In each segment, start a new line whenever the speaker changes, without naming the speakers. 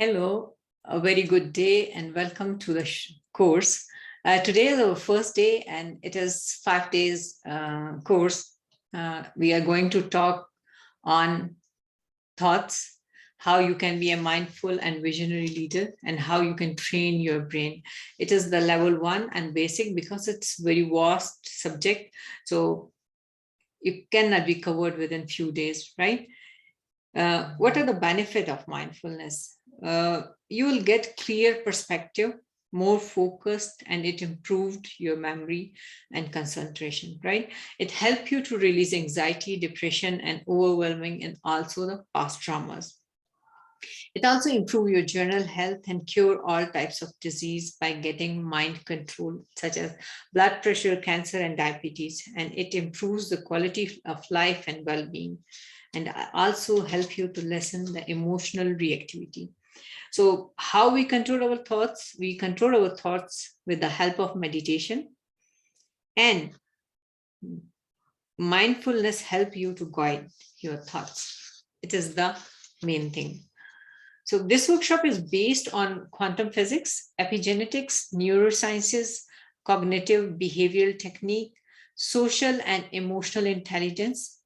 Hello, a very good day and welcome to the course. Today is our first day and it is 5 days course. We are going to talk on thoughts, how you can be a mindful and visionary leader and how you can train your brain. It is the level 1 and basic because it's very vast subject. So it cannot be covered within few days, right? What are the benefits of mindfulness? You will get clear perspective, more focused, and it improved your memory and concentration, right? It helped you to release anxiety, depression, and overwhelming, and also the past traumas. It also improves your general health and cure all types of disease by getting mind control, such as blood pressure, cancer, and diabetes. And it improves the quality of life and well-being, and also help you to lessen the emotional reactivity. So how we control our thoughts? We control our thoughts with the help of meditation, and mindfulness help you to guide your thoughts. It is the main thing. So this workshop is based on quantum physics, epigenetics, neurosciences, cognitive behavioral technique, social and emotional intelligence.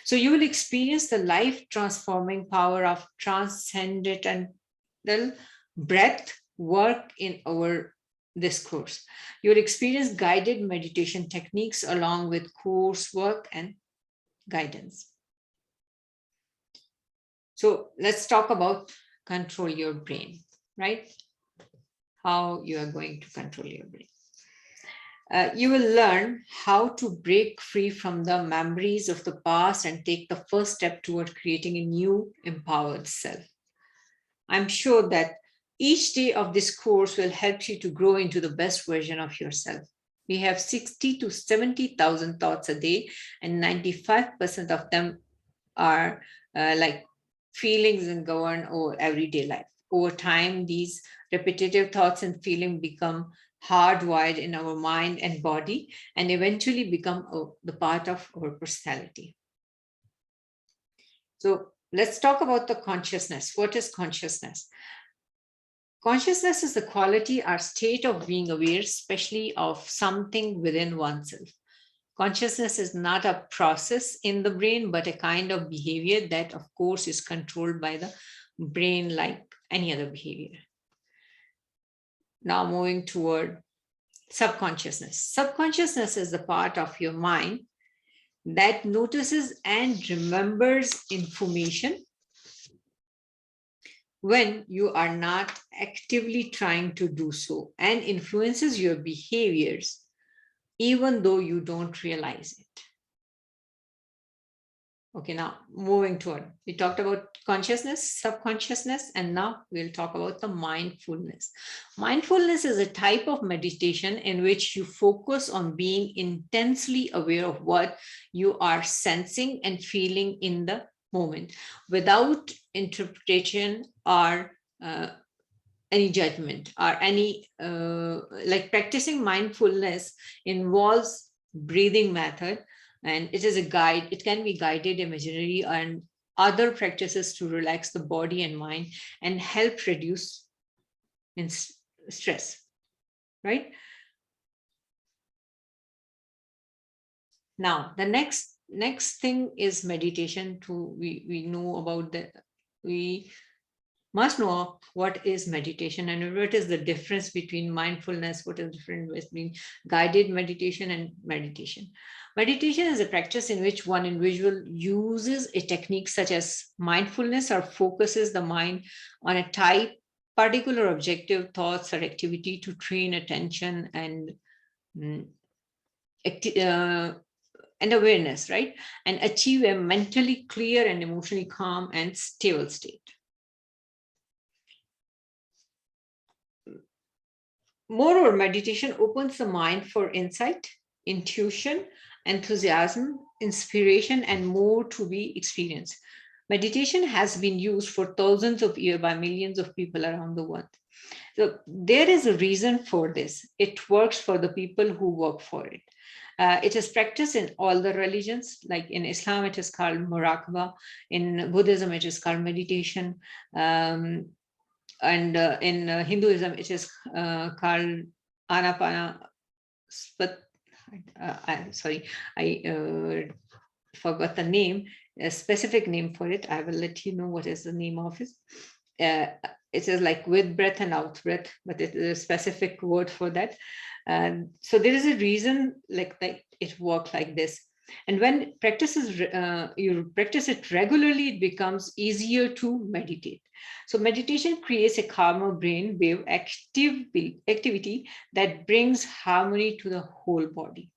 So you will experience the life-transforming power of transcendental breath work in this course. You will experience guided meditation techniques along with coursework and guidance. So let's talk about control your brain, right? How you are going to control your brain. You will learn how to break free from the memories of the past and take the first step toward creating a new empowered self. I'm sure that each day of this course will help you to grow into the best version of yourself. We have 60 to 70,000 thoughts a day, and 95% of them are like feelings and govern over everyday life. Over time, these repetitive thoughts and feelings become hardwired in our mind and body and eventually become the part of our personality. So let's talk about the consciousness. What is consciousness? Consciousness is the quality or state of being aware, especially of something within oneself. Consciousness is not a process in the brain, but a kind of behavior that, of course, is controlled by the brain like any other behavior. Now moving toward subconsciousness. Subconsciousness is the part of your mind that notices and remembers information when you are not actively trying to do so, and influences your behaviors even though you don't realize it. Okay, now moving toward, we talked about consciousness, subconsciousness, and now we'll talk about the mindfulness. Mindfulness is a type of meditation in which you focus on being intensely aware of what you are sensing and feeling in the moment without interpretation or any judgment or any, like practicing mindfulness involves breathing method, and it is a guide. It can be guided imaginary and other practices to relax the body and mind and help reduce stress, right? Now, the next thing is meditation. We know about that. We must know what is meditation and what is the difference between mindfulness, what is the difference between guided meditation and meditation. Meditation is a practice in which one individual uses a technique such as mindfulness or focuses the mind on a particular objective, thoughts, or activity to train attention and awareness, right? And achieve a mentally clear and emotionally calm and stable state. Moreover, meditation opens the mind for insight, intuition, enthusiasm, inspiration, and more to be experienced. Meditation has been used for thousands of years by millions of people around the world. So there is a reason for this. It works for the people who work for it. It is practiced in all the religions, like in Islam, it is called muraqabah. In Buddhism, it is called meditation. And in Hinduism, it is called Anapana. Sorry, I forgot the name, a specific name for it. I will let you know what is the name of it. It is like with breath and out breath, but it is a specific word for that. And so there is a reason like that it works like this. And when you practice it regularly, it becomes easier to meditate. So meditation creates a calmer brain wave activity that brings harmony to the whole body.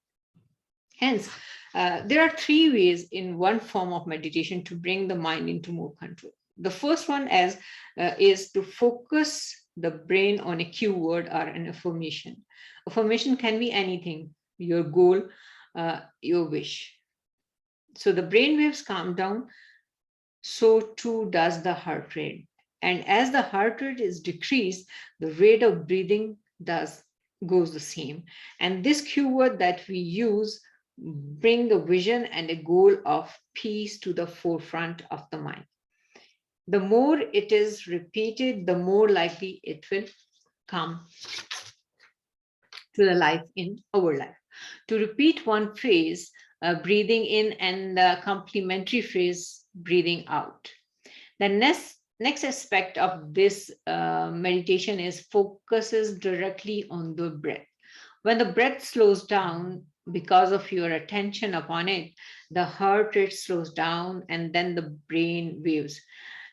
Hence, there are three ways in one form of meditation to bring the mind into more control. The first one is to focus the brain on a cue word or an affirmation. Affirmation can be anything, your goal, your wish. So the brain waves calm down, so too does the heart rate. And as the heart rate is decreased, the rate of breathing goes the same. And this cue word that we use bring the vision and a goal of peace to the forefront of the mind. The more it is repeated, the more likely it will come to the life in our life. To repeat one phrase, breathing in, and the complementary phrase, breathing out. The next aspect of this meditation is focuses directly on the breath. When the breath slows down because of your attention upon it, the heart rate slows down and then the brain waves.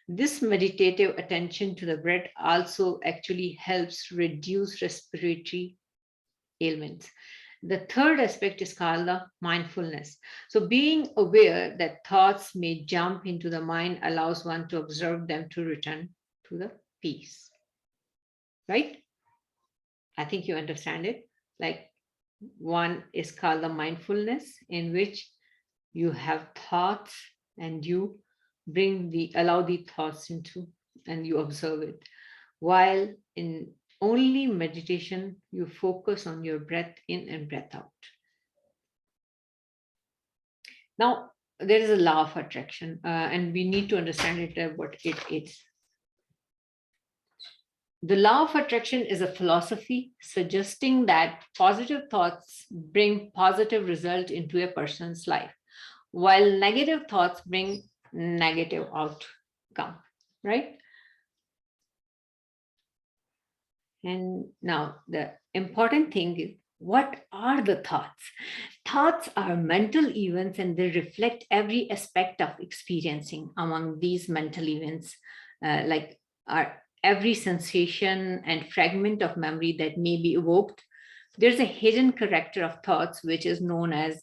This meditative attention to the breath also actually helps reduce respiratory ailments. The third aspect is called the mindfulness. So being aware that thoughts may jump into the mind allows one to observe them to return to the peace. Right? I think you understand it. Like one is called the mindfulness, in which you have thoughts and you allow the thoughts into and you observe it. While in only meditation, you focus on your breath in and breath out. Now, there is a law of attraction, and we need to understand it, what it is. The law of attraction is a philosophy suggesting that positive thoughts bring positive result into a person's life, while negative thoughts bring negative outcome, right? And now the important thing is, what are the thoughts? Thoughts are mental events and they reflect every aspect of experiencing. Among these mental events, like are every sensation and fragment of memory that may be evoked. There's a hidden character of thoughts, which is known as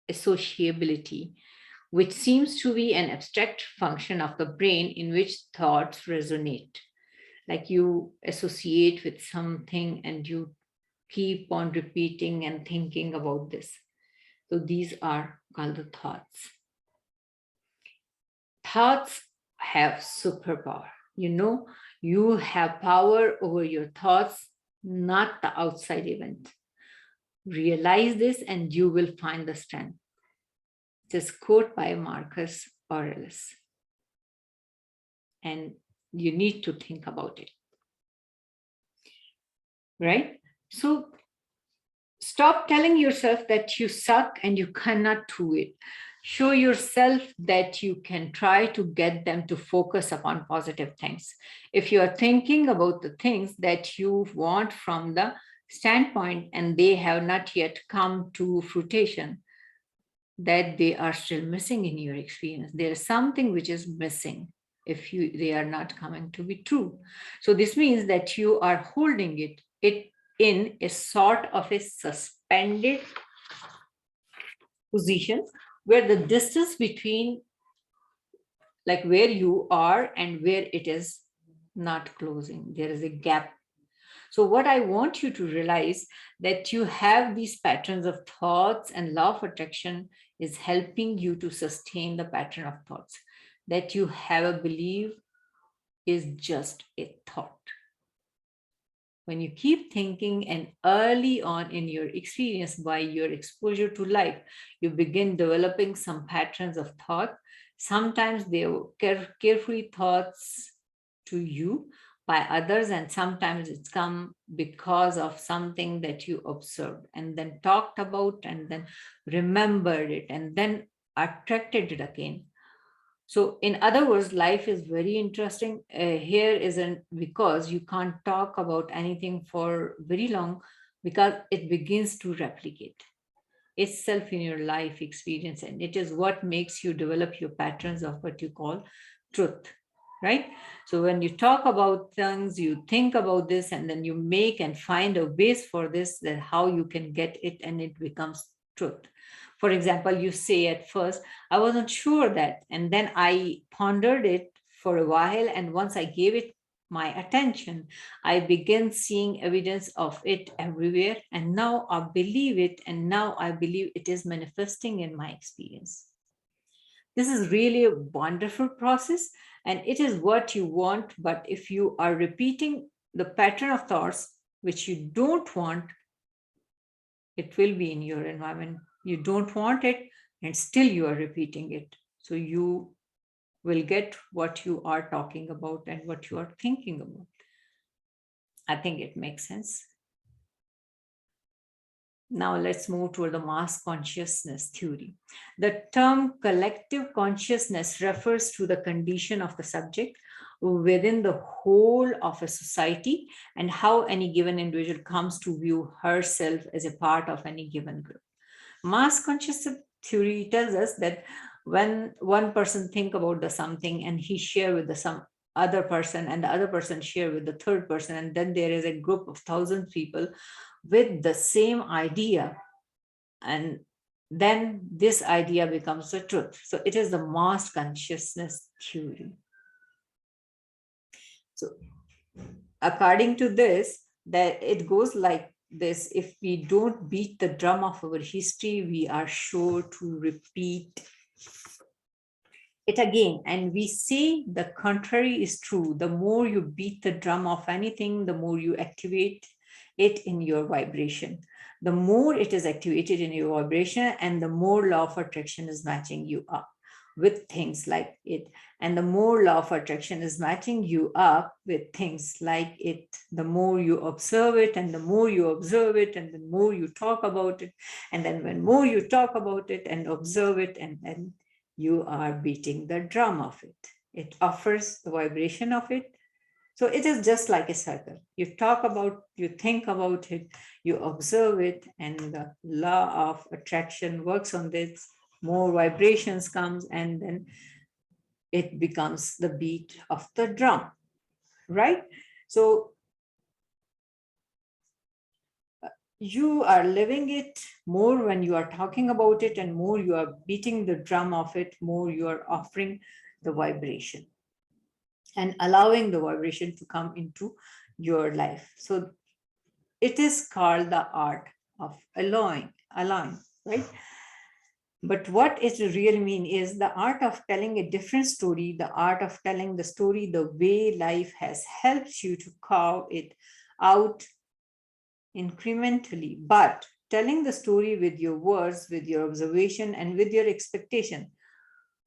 associability, which seems to be an abstract function of the brain in which thoughts resonate. Like you associate with something and you keep on repeating and thinking about this. So these are called the thoughts. Thoughts have superpower. You have power over your thoughts, not the outside event. Realize this and you will find the strength. This quote by Marcus Aurelius. And you need to think about it. Right? So stop telling yourself that you suck and you cannot do it. Show yourself that you can try to get them to focus upon positive things. If you are thinking about the things that you want from the standpoint and they have not yet come to fruition, that they are still missing in your experience. There is something which is missing if they are not coming to be true. So this means that you are holding it in a sort of a suspended position where the distance between like where you are and where it is not closing, there is a gap. So what I want you to realize that you have these patterns of thoughts, and law of attraction is helping you to sustain the pattern of thoughts. That you have a belief is just a thought. When you keep thinking, and early on in your experience, by your exposure to life, you begin developing some patterns of thought. Sometimes they are carefully thoughts to you, by others, and sometimes it's come because of something that you observed and then talked about and then remembered it and then attracted it again. So in other words, life is very interesting. Here isn't because you can't talk about anything for very long, because it begins to replicate itself in your life experience, and it is what makes you develop your patterns of what you call truth, right? So when you talk about things, you think about this, and then you make and find a base for this, that how you can get it, and it becomes truth. For example, you say at first, I wasn't sure that, and then I pondered it for a while, and once I gave it my attention, I began seeing evidence of it everywhere, and now I believe it, and now I believe it is manifesting in my experience. This is really a wonderful process, and it is what you want. But if you are repeating the pattern of thoughts which you don't want, it will be in your environment. You don't want it, and still you are repeating it. So you will get what you are talking about and what you are thinking about. I think it makes sense. Now let's move toward the mass consciousness theory. The term collective consciousness refers to the condition of the subject within the whole of a society, and how any given individual comes to view herself as a part of any given group. Mass consciousness theory tells us that when one person think about the something and he share with the some other person, and the other person share with the third person, and then there is a group of 1,000 people with the same idea, and then this idea becomes the truth. So it is the mass consciousness theory. So according to this, that it goes like this: if we don't beat the drum of our history, we are sure to repeat it again. And we say the contrary is true. The more you beat the drum of anything, the more you activate it in your vibration. The more it is activated in your vibration, and the more law of attraction is matching you up with things like it. And the more law of attraction is matching you up with things like it, the more you observe it, and the more you observe it, and the more you talk about it. And then when more you talk about it and observe it, and then you are beating the drum of it. It offers the vibration of it. So it is just like a circle. You talk about, you think about it, you observe it, and the law of attraction works on this. More vibrations comes, and then it becomes the beat of the drum, right? So you are living it more when you are talking about it, and more you are beating the drum of it, more you are offering the vibration and allowing the vibration to come into your life. So it is called the art of allowing, right? But what it really means is the art of telling a different story, the art of telling the story the way life has helped you to carve it out incrementally, but telling the story with your words, with your observation, and with your expectation,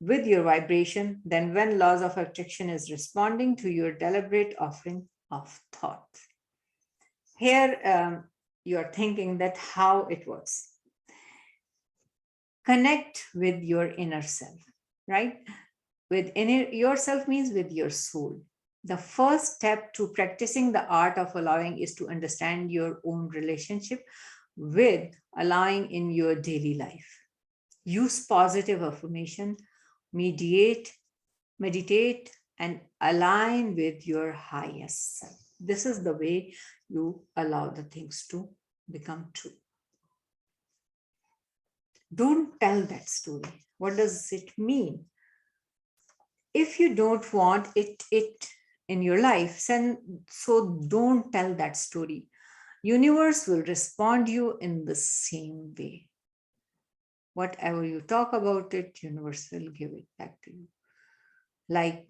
with your vibration, then when laws of attraction is responding to your deliberate offering of thought. Here you are thinking that how it works. Connect with your inner self, right? With inner yourself means with your soul. The first step to practicing the art of allowing is to understand your own relationship with allowing in your daily life. Use positive affirmation, meditate, and align with your highest self. This is the way you allow the things to become true. Don't tell that story. What does it mean? If you don't want it in your life, so don't tell that story. Universe will respond you in the same way. Whatever you talk about it, universe will give it back to you. Like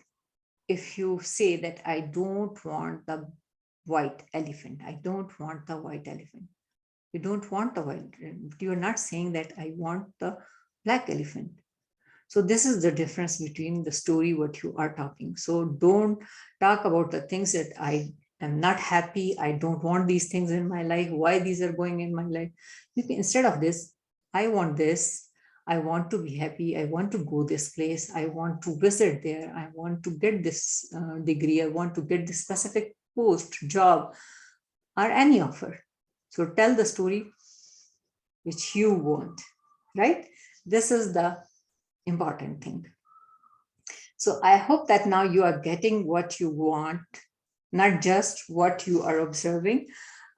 if you say that I don't want the white elephant, I don't want the white elephant. You don't want the white elephant. You're not saying that I want the black elephant. So this is the difference between the story, what you are talking. So don't talk about the things that I am not happy. I don't want these things in my life. Why these are going in my life? You can, instead of this, I want this. I want to be happy. I want to go this place. I want to visit there. I want to get this degree. I want to get this specific post, job, or any offer. So tell the story which you want, right? This is the important thing. So I hope that now you are getting what you want, not just what you are observing.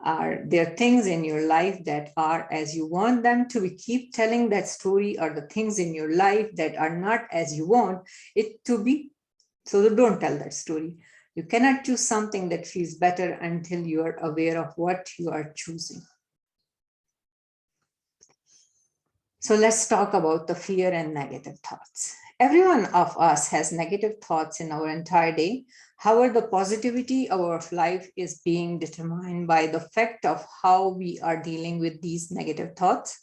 Are there things in your life that are as you want them to be? Keep telling that story, or the things in your life that are not as you want it to be. So don't tell that story. You cannot choose something that feels better until you are aware of what you are choosing. So let's talk about the fear and negative thoughts. Every one of us has negative thoughts in our entire day. However, the positivity of our life is being determined by the fact of how we are dealing with these negative thoughts.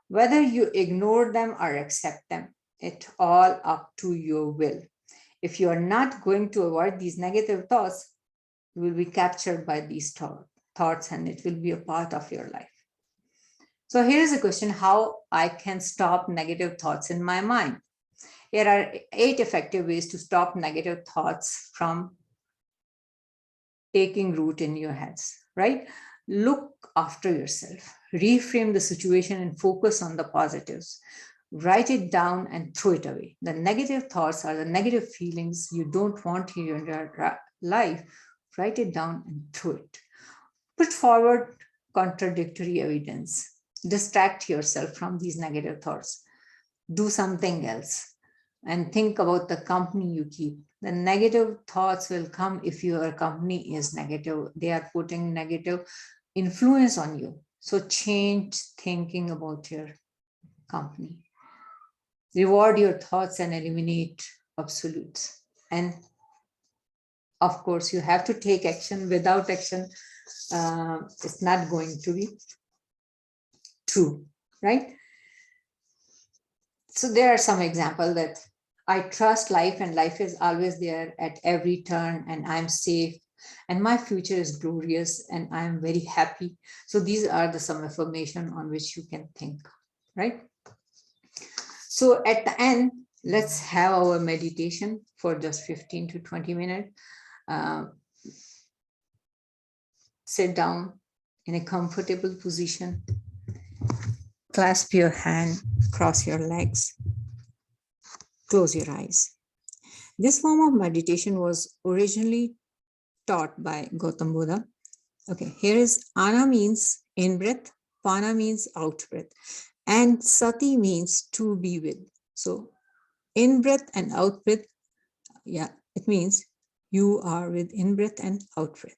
Whether you ignore them or accept them, it's all up to your will. If you are not going to avoid these negative thoughts, you will be captured by these thoughts, and it will be a part of your life. So here is a question: how I can stop negative thoughts in my mind. Here are 8 effective ways to stop negative thoughts from taking root in your heads, right? Look after yourself, reframe the situation and focus on the positives. Write it down and throw it away. The negative thoughts are the negative feelings you don't want in your life. Write it down and throw it. Put forward contradictory evidence. Distract yourself from these negative thoughts. Do something else and think about the company you keep. The negative thoughts will come if your company is negative. They are putting negative influence on you. So change thinking about your company. Reward your thoughts and eliminate absolutes. And of course, you have to take action. Without action, it's not going to be true, right? So there are some examples that I trust life, and life is always there at every turn, and I'm safe, and my future is glorious, and I'm very happy. So these are some affirmation on which you can think, right? So at the end, let's have our meditation for just 15 to 20 minutes. Sit down in a comfortable position. Clasp your hand, cross your legs, close your eyes. This form of meditation was originally taught by Gautam Buddha. Okay, here is Ana means in breath, Pana means out breath, and Sati means to be with. So in breath and out breath, yeah, it means you are with in breath and out breath.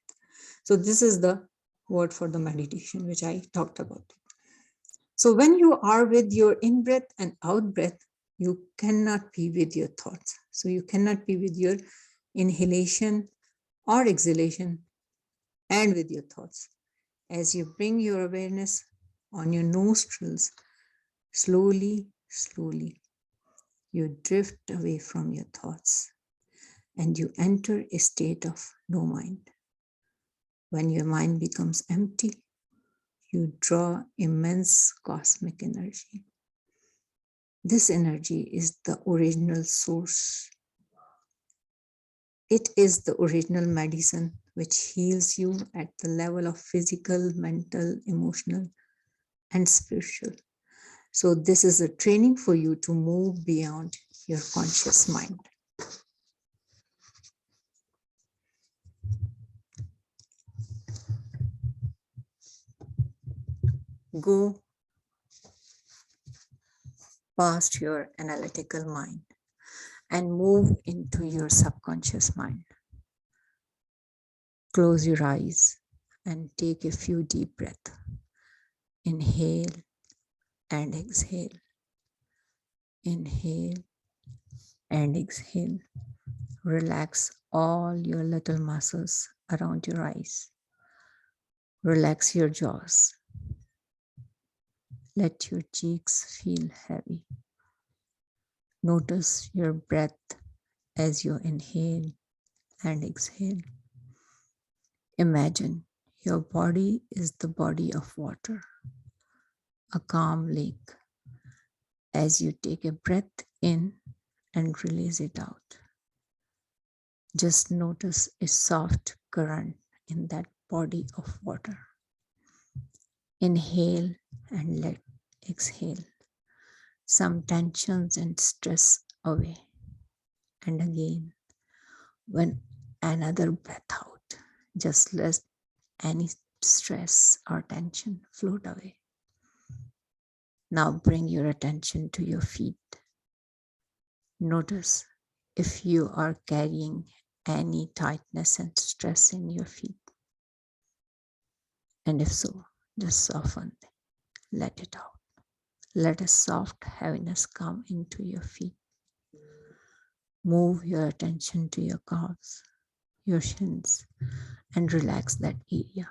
So this is the word for the meditation which I talked about. So when you are with your in breath and out breath, you cannot be with your thoughts. So you cannot be with your inhalation or exhalation and with your thoughts. As you bring your awareness on your nostrils, slowly, slowly, you drift away from your thoughts and you enter a state of no mind. When your mind becomes empty, you draw immense cosmic energy. This energy is the original source. It is the original medicine which heals you at the level of physical, mental, emotional, and spiritual. So this is a training for you to move beyond your conscious mind. Go past your analytical mind and move into your subconscious mind. Close your eyes and take a few deep breaths. Inhale and exhale. Inhale and exhale. Relax all your little muscles around your eyes. Relax your jaws. Let your cheeks feel heavy.
Notice your breath as you inhale and exhale. Imagine your body is the body of water, a calm lake. As you take a breath in and release it out, just notice a soft current in that body of water. Inhale and let exhale some tensions and stress away. And again, when another breath out, just let any stress or tension float away. Now bring your attention to your feet. Notice if you are carrying any tightness and stress in your feet. And if so, just soften, let it out. Let a soft heaviness come into your feet. Move your attention to your calves, your shins, and relax that area.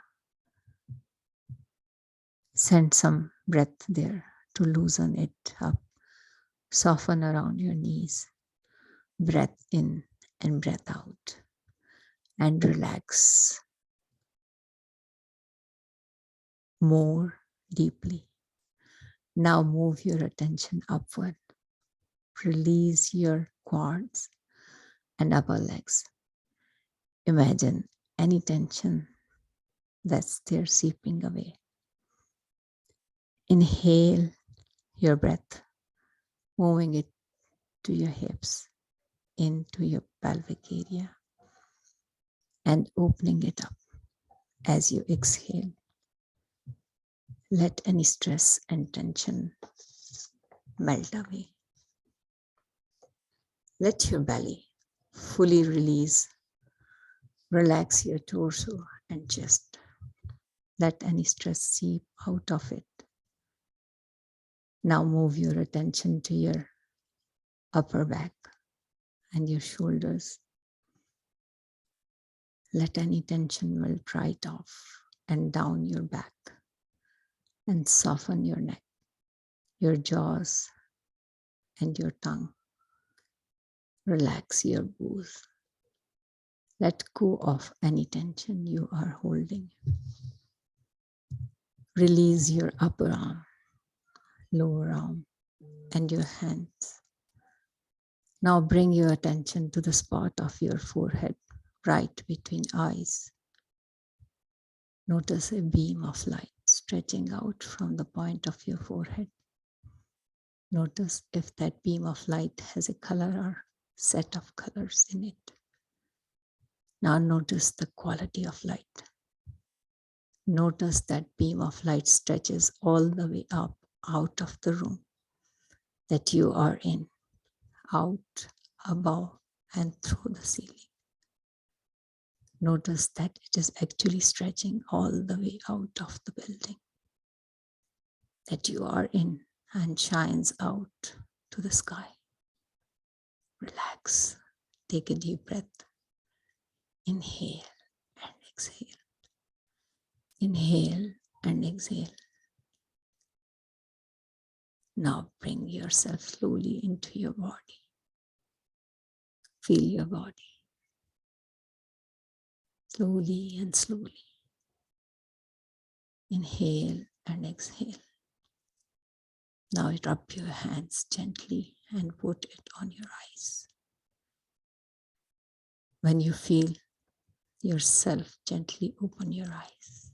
Send some breath there to loosen it up. Soften around your knees. Breath in and breath out. And relax more deeply. Now move your attention upward. Release your quads and upper legs. Imagine any tension that's there seeping away. Inhale your breath, moving it to your hips, into your pelvic area, and opening it up as you exhale. Let any stress and tension melt away. Let your belly fully release. Relax your torso and chest. Let any stress seep out of it. Now move your attention to your upper back and your shoulders. Let any tension melt right off and down your back, and soften your neck, your jaws, and your tongue. Relax your bows. Let go of any tension you are holding. Release your upper arm, lower arm, and your hands. Now bring your attention to the spot of your forehead, right between eyes. Notice a beam of light stretching out from the point of your forehead. Notice if that beam of light has a color or set of colors in it. Now notice the quality of light. Notice that beam of light stretches all the way up out of the room that you are in, out, above, and through the ceiling. Notice that it is actually stretching all the way out of the building that you are in and shines out to the sky. Relax. Take a deep breath. Inhale and exhale. Inhale and exhale. Now bring yourself slowly into your body. Feel your body. Slowly and slowly. Inhale and exhale. Now rub your hands gently and put it on your eyes. When you feel yourself, gently open your eyes.